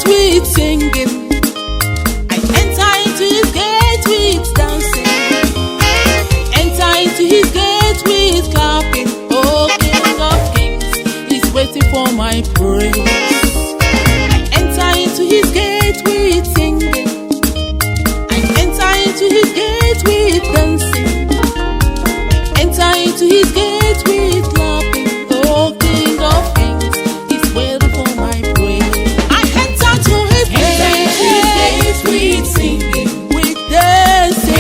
With singing, I enter into his gate with dancing, enter into his gate with clapping. Oh, King of Kings, he's waiting for my praise. I enter into his gate with singing, I enter into his gate with dancing, enter into his gate with clapping. Oh, King of Kings, he's waiting for my praise. With singing, with dancing,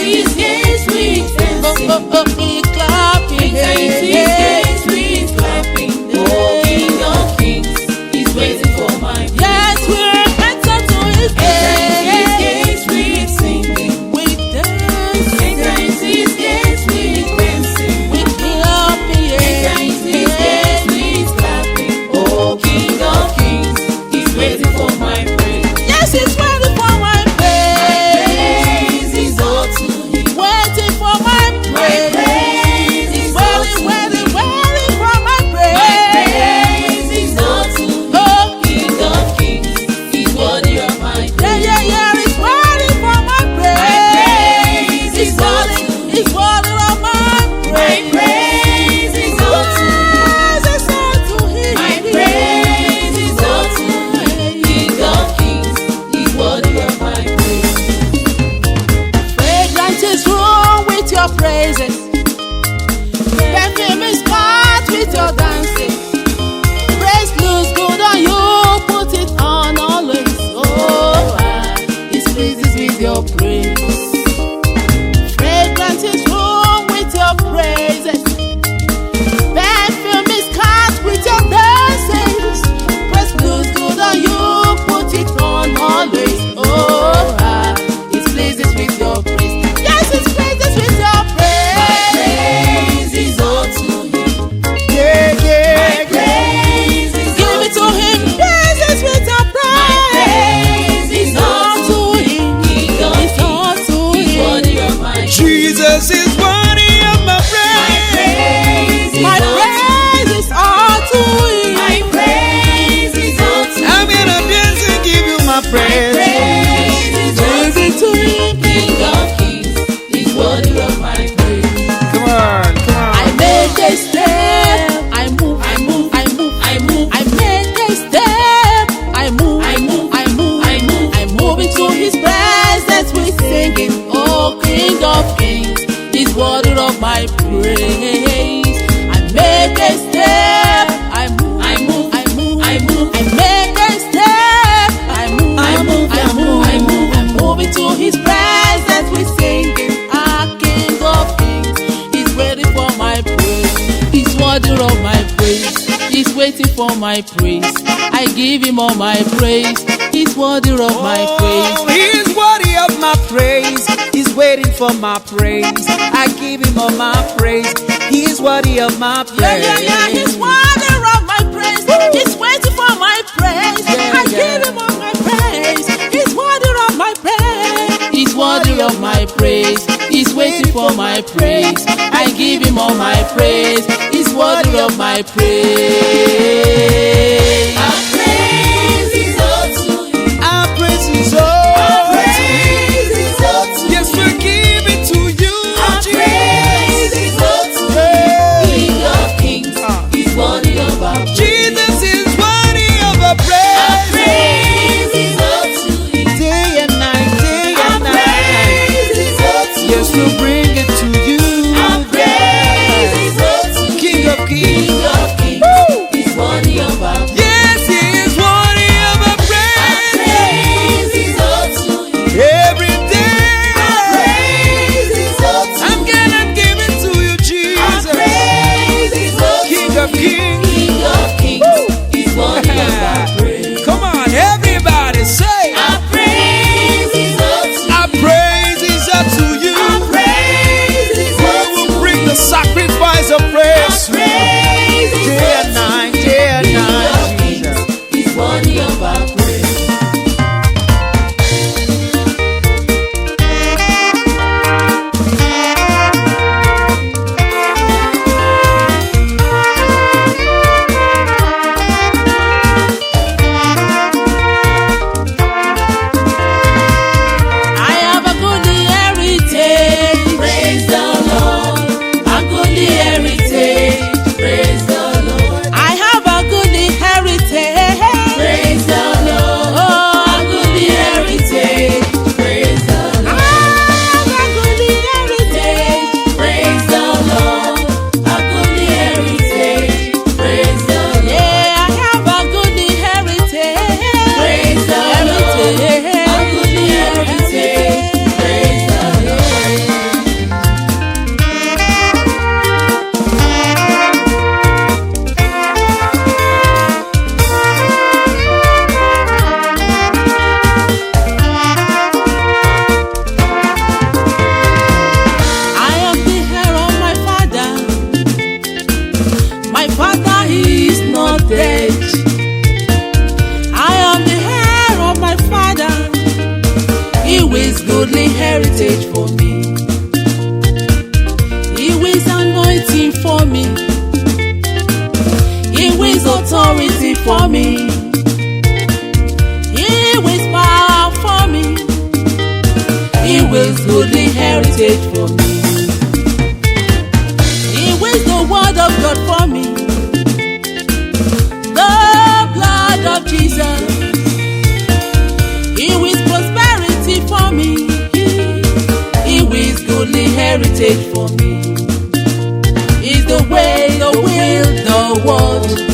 with clapping, with clapping. Oh, King of Kings, he's waiting for my praise. Yes, we're enter to his gates with singing, with dancing, enter into his gates with dancing, with clapping, enter into his gates with clapping. Oh, King of Kings, he's waiting for my praise. Yes, he's waiting for my praise. Is all to him. Waiting for my praise. He's waiting for my praise. My praise is all to him. Oh, King of Kings, he's worthy of my praise. Yeah, he's waiting for my praise. He's worthy of my praise. My praise is all to him. My praise is all to him. King of Kings, he's worthy of my praise. Fragrance is wrong with your praises. Perfume is part with your dancing. Praise looks good on you, put it on always. Oh, His praises with your praise. Fragrance is wrong with your praises. Perfume is part with your dancing. Praise looks good on you, put it on always. Oh, His praises with your praise. Yes, His praises with your praise. My praise is all to him. My praise is give it to him. Praises with your praise. My praise is all to him. It's all to him. He's worthy of my praise. Jesus is worthy of my praise. My praise is all to him. My praise is all to him. I'm gonna dance and give you my praise. Praise it to him. King of Kings, he's worthy of my praise. Come on. I make a step, I move, I move. I make a step, I move, I move into his presence with singing. Oh, King of Kings, he's worthy of my praise. I make a step, I move, I make a step, I move into his presence with singing. Ah, King of Kings, he's waiting for my praise. He's worthy of my praise. He's waiting for my praise. I give him all my praise. He's worthy of my praise. Oh, he's worthy of my praise. He's waiting for my praise. I give him all my praise. He's worthy of my praise. Yeah, he's worthy of my praise. He's waiting for my praise. I give him all my praise. He's worthy of my praise. He's worthy of my praise. He's waiting for my praise. I give him all my praise. He's worthy of my praise. Our praise is all to him. Our praise is all. Our praise is all to him. Yes, we give it to you. Our praise is all to him. King of Kings, he's worthy of our praise. Jesus is worthy of a Our praise. praise is all to him. Day and night. Our praise is all to him. Yes, we'll bring it to you. Our praise is all to him. King of Kings. King of Kings, he's worthy of our praise. Yes, he is worthy of a Our praise. praise is all to him. Every day. Our praise is all to I'm him. gonna give it to you, Our Jesus. praise is all to King of him. Kings. King of Kings. authority for me. He wills power for me. He wills goodly heritage for me. He wills the word of God for me. The blood of Jesus. He wills prosperity for me. He wills goodly heritage for me. Is the way, the will, the word